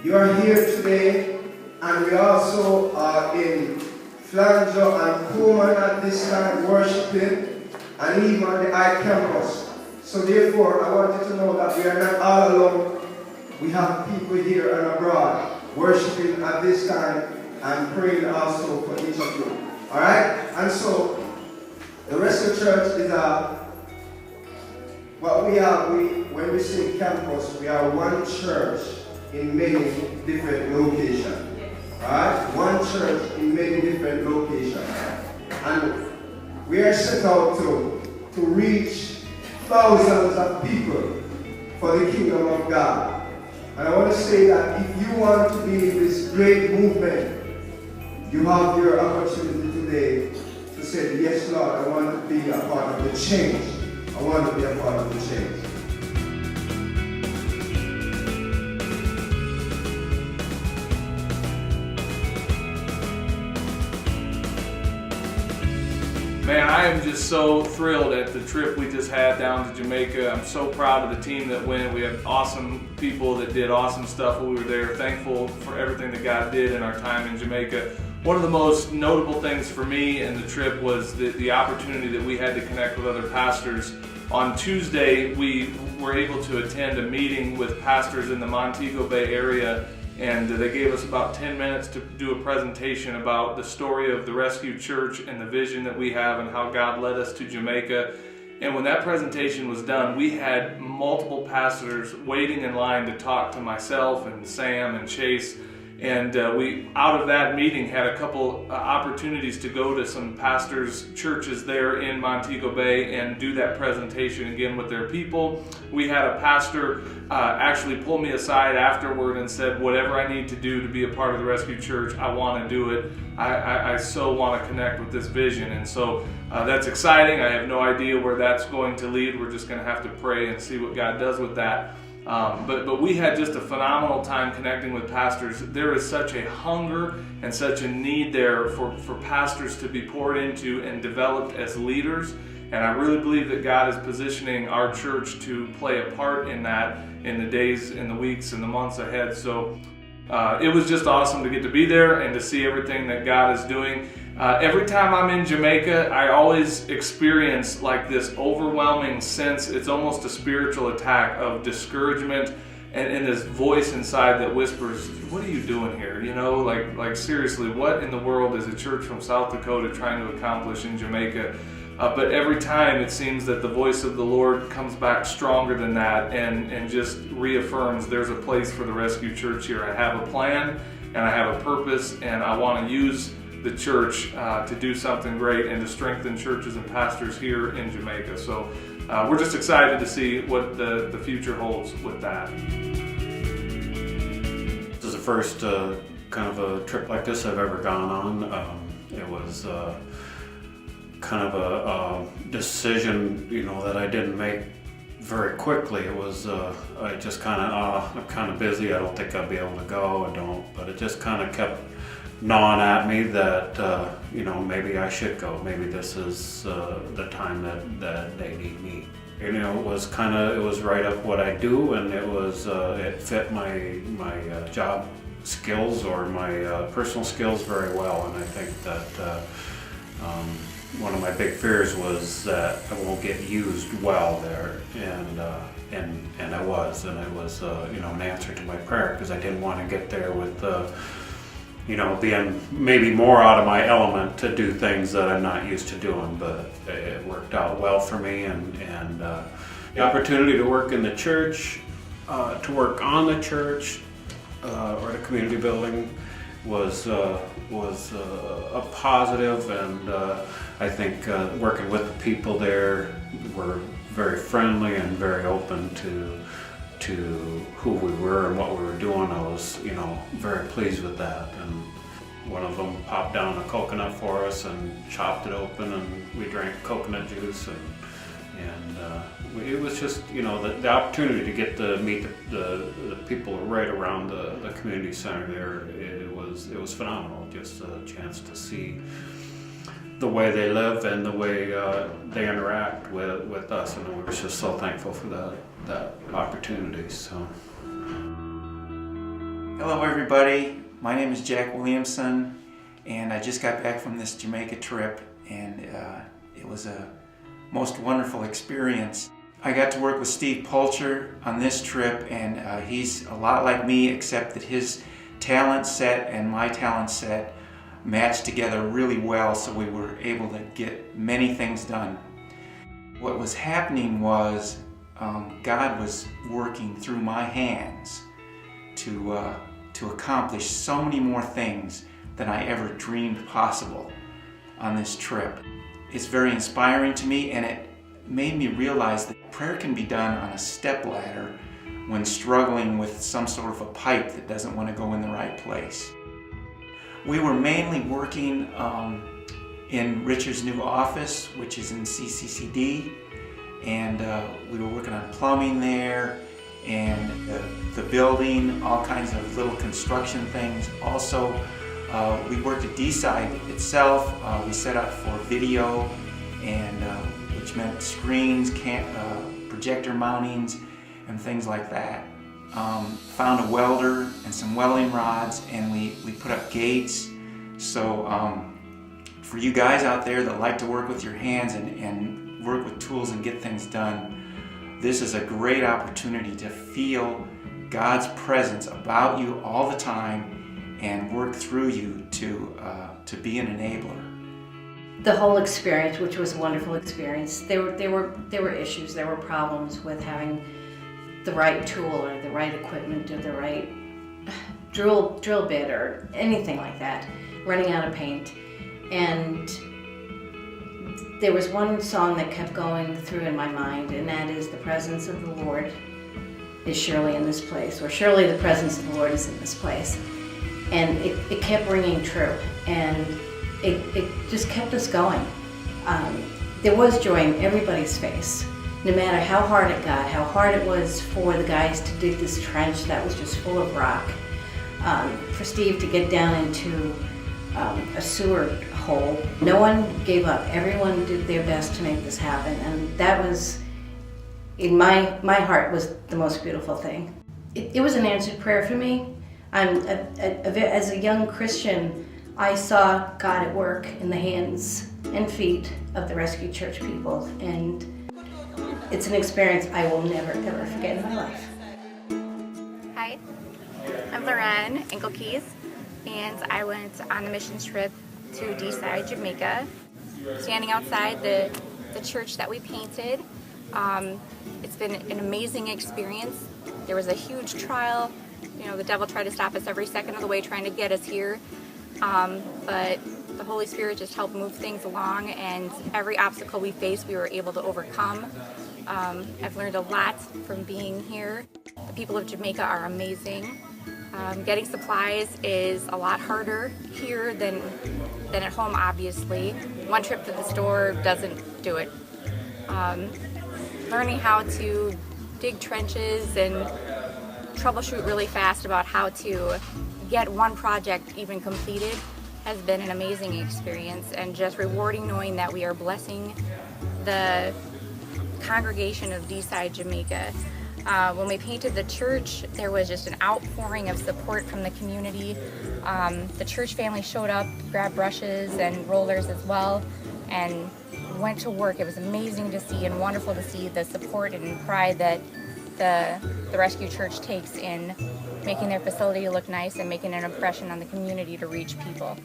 You are here today, and we also are in Flanger and Coleman at this time worshiping, and even on the I campus. So therefore, I want you to know that we are not all alone. We have people here and abroad worshiping at this time and praying also for each of you. Alright? And so, the Rescue Church is what we are, when we say campus, we are one church in many different locations. Alright? One church in many different locations. And we are set out to reach thousands of people for the kingdom of God. And I want to say that if you want to be in this great movement, you have your opportunity today to say, yes, Lord, I want to be a part of the change. I want to be a part of the change. Man, I am just so thrilled at the trip we just had down to Jamaica. I'm so proud of the team that went. We had awesome people that did awesome stuff while we were there. Thankful for everything that God did in our time in Jamaica. One of the most notable things for me in the trip was the opportunity that we had to connect with other pastors. On Tuesday, we were able to attend a meeting with pastors in the Montego Bay area, and they gave us about 10 minutes to do a presentation about the story of the Rescue Church and the vision that we have and how God led us to Jamaica. And when that presentation was done, we had multiple pastors waiting in line to talk to myself and Sam and Chase. And we, out of that meeting, had a couple opportunities to go to some pastors' churches there in Montego Bay and do that presentation again with their people. We had a pastor actually pull me aside afterward and said, whatever I need to do to be a part of the Rescue Church, I want to do it. I so want to connect with this vision. And so that's exciting. I have no idea where that's going to lead. We're just going to have to pray and see what God does with that. But we had just a phenomenal time connecting with pastors. There is such a hunger and such a need there for pastors to be poured into and developed as leaders. And I really believe that God is positioning our church to play a part in that in the days, in the weeks, and the months ahead. So it was just awesome to get to be there and to see everything that God is doing. Every time I'm in Jamaica, I always experience like this overwhelming sense. It's almost a spiritual attack of discouragement and this voice inside that whispers, what are you doing here? You know, like seriously, what in the world is a church from South Dakota trying to accomplish in Jamaica? But every time it seems that the voice of the Lord comes back stronger than that and just reaffirms there's a place for the Rescue Church here. I have a plan and I have a purpose, and I want to use the church to do something great and to strengthen churches and pastors here in Jamaica. So we're just excited to see what the future holds with that. This is the first kind of a trip like this I've ever gone on. It was kind of a decision, you know, that I didn't make very quickly. It was I just kind of I'm kind of busy. I don't think I'll be able to go. But it just kind of kept gnawing at me that you know, maybe I should go. Maybe this is the time that they need me. You know, it was right up what I do, and it fit my job skills or my personal skills very well. And I think that one of my big fears was that I won't get used well there, and I was, you know, an answer to my prayer, because I didn't want to get there with you know, being maybe more out of my element to do things that I'm not used to doing. But it worked out well for me, and the opportunity to work in the church, to work on the church or the community building was a positive, and I think working with the people there were very friendly and very open to who we were and what we were doing. I was, you know, very pleased with that. And one of them popped down a coconut for us and chopped it open, and we drank coconut juice, and it was just, you know, the opportunity to get to meet the people right around the community center there. It was phenomenal. Just a chance to see the way they live and the way they interact with us, and we were just so thankful for that opportunity. So Hello everybody, my name is Jack Williamson and I just got back from this Jamaica trip and it was a most wonderful experience. I got to work with Steve Pulcher on this trip and he's a lot like me except that his talent set and my talent set matched together really well, so we were able to get many things done. What was happening was God was working through my hands to accomplish so many more things than I ever dreamed possible on this trip. It's very inspiring to me, and it made me realize that prayer can be done on a stepladder when struggling with some sort of a pipe that doesn't want to go in the right place. We were mainly working in Richard's new office, which is in CCCD, and we were working on plumbing there and the building, all kinds of little construction things. Also, we worked at D-Side itself. We set up for video, and which meant screens, projector mountings, and things like that. Found a welder and some welding rods, and we put up gates. So for you guys out there that like to work with your hands and work with tools and get things done, this is a great opportunity to feel God's presence about you all the time and work through you to be an enabler. The whole experience, which was a wonderful experience, there were issues, there were problems with having the right tool or the right equipment or the right drill bit or anything like that, running out of paint. And there was one song that kept going through in my mind, and that is, "The presence of the Lord is surely in this place," or "Surely the presence of the Lord is in this place." And it kept ringing true, and it just kept us going. There was joy in everybody's face, no matter how hard it got, how hard it was for the guys to dig this trench that was just full of rock, for Steve to get down into a sewer hole. No one gave up. Everyone did their best to make this happen, and that was, in my heart, was the most beautiful thing. It was an answered prayer for me. As a young Christian, I saw God at work in the hands and feet of the Rescue Church people, and it's an experience I will never ever forget in my life. Hi, I'm Loren Engelkeys, and I went on a missions trip to D-Side, Jamaica. Standing outside the church that we painted, it's been an amazing experience. There was a huge trial. You know, the devil tried to stop us every second of the way, trying to get us here. But the Holy Spirit just helped move things along, and every obstacle we faced, we were able to overcome. I've learned a lot from being here. The people of Jamaica are amazing. Getting supplies is a lot harder here than at home, obviously. One trip to the store doesn't do it. Learning how to dig trenches and troubleshoot really fast about how to get one project even completed has been an amazing experience, and just rewarding knowing that we are blessing the congregation of D-Side, Jamaica. When we painted the church, there was just an outpouring of support from the community. The church family showed up, grabbed brushes and rollers as well, and went to work. It was amazing to see and wonderful to see the support and pride that the Rescue Church takes in making their facility look nice and making an impression on the community to reach people.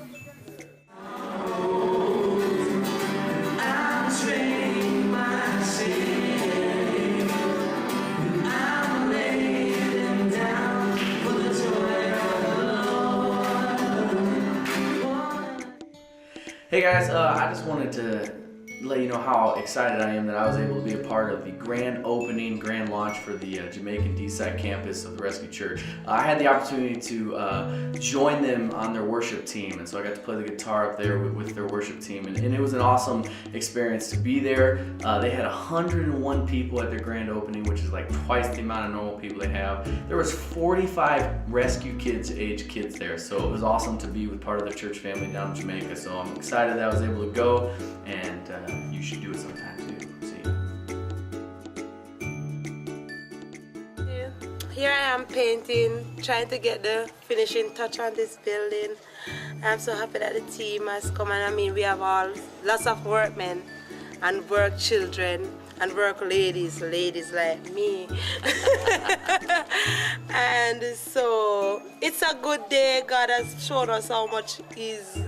Hey guys, I just wanted to let you know how excited I am that I was able to be a part of the grand opening, grand launch for the Jamaican D-Side campus of the Rescue Church. I had the opportunity to join them on their worship team, and so I got to play the guitar up there with their worship team, and it was an awesome experience to be there. They had 101 people at their grand opening, which is like twice the amount of normal people they have. There was 45 rescue age kids there, so it was awesome to be with part of their church family down in Jamaica. So I'm excited that I was able to go, and you should do it sometime too. See you. Here I am painting, trying to get the finishing touch on this building. I'm so happy that the team has come, and I mean we have lots of workmen and work children and work ladies like me. And so it's a good day. God has shown us how much He's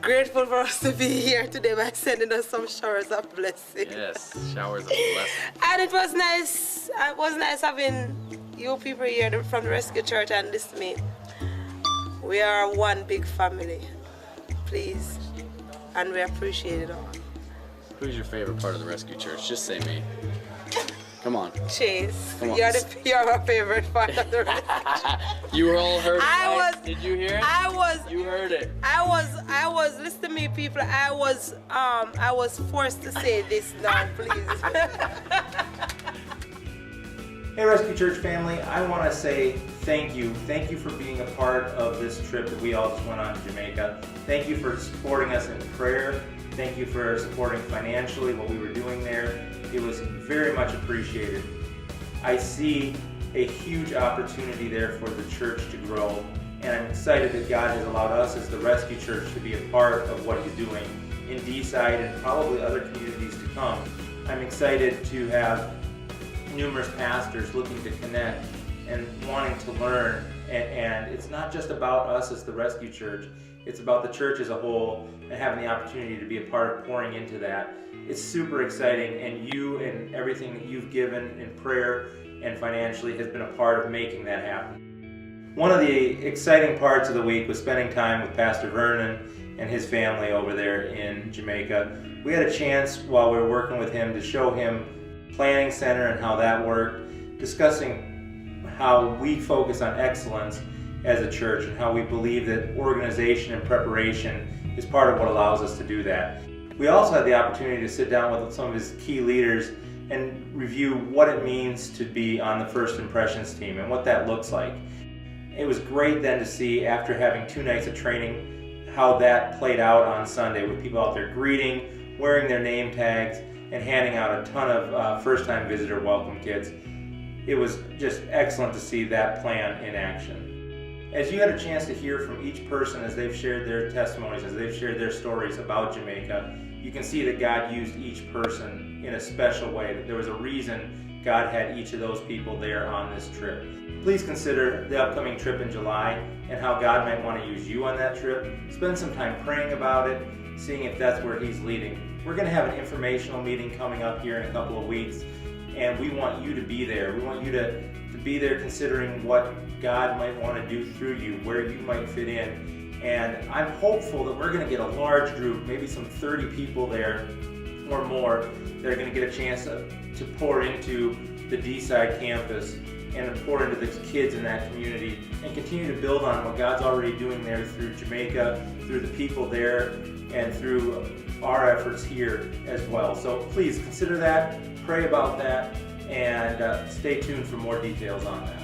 grateful for us to be here today by sending us some showers of blessing. Yes, showers of blessing. And it was nice. It was nice having you people here from the Rescue Church and this meet. We are one big family, please, and we appreciate it all. Who's your favorite part of the Rescue Church? Just say me. Come on. Chase, Come on. you're my favorite part of the Rescue Church. You were all heard it. Did you hear it? You heard it. I was. Listen to me, people. I was forced to say this now, please. Hey Rescue Church family, I want to say thank you. Thank you for being a part of this trip that we all just went on to Jamaica. Thank you for supporting us in prayer. Thank you for supporting financially what we were doing there. It was very much appreciated. I see a huge opportunity there for the church to grow, and I'm excited that God has allowed us as the Rescue Church to be a part of what He's doing in D-Side and probably other communities to come. I'm excited to have numerous pastors looking to connect and wanting to learn, and it's not just about us as the Rescue Church, it's about the church as a whole and having the opportunity to be a part of pouring into that. It's super exciting, and you and everything that you've given in prayer and financially has been a part of making that happen. One of the exciting parts of the week was spending time with Pastor Vernon and his family over there in Jamaica. We had a chance while we were working with him to show him Planning Center and how that worked, discussing how we focus on excellence as a church and how we believe that organization and preparation is part of what allows us to do that. We also had the opportunity to sit down with some of his key leaders and review what it means to be on the First Impressions team and what that looks like. It was great then to see, after having 2 nights of training, how that played out on Sunday with people out there greeting, wearing their name tags, and handing out a ton of first-time visitor welcome kits. It was just excellent to see that plan in action. As you had a chance to hear from each person as they've shared their testimonies, as they've shared their stories about Jamaica, you can see that God used each person in a special way, that there was a reason God had each of those people there on this trip. Please consider the upcoming trip in July and how God might want to use you on that trip. Spend some time praying about it, seeing if that's where He's leading. We're going to have an informational meeting coming up here in a couple of weeks, and we want you to be there. We want you to be there considering what God might want to do through you, where you might fit in. And I'm hopeful that we're going to get a large group, maybe some 30 people there or more, that are going to get a chance to pour into the D-Side campus and to pour into the kids in that community and continue to build on what God's already doing there through Jamaica, through the people there, and through our efforts here as well. So please consider that, pray about that, and stay tuned for more details on that.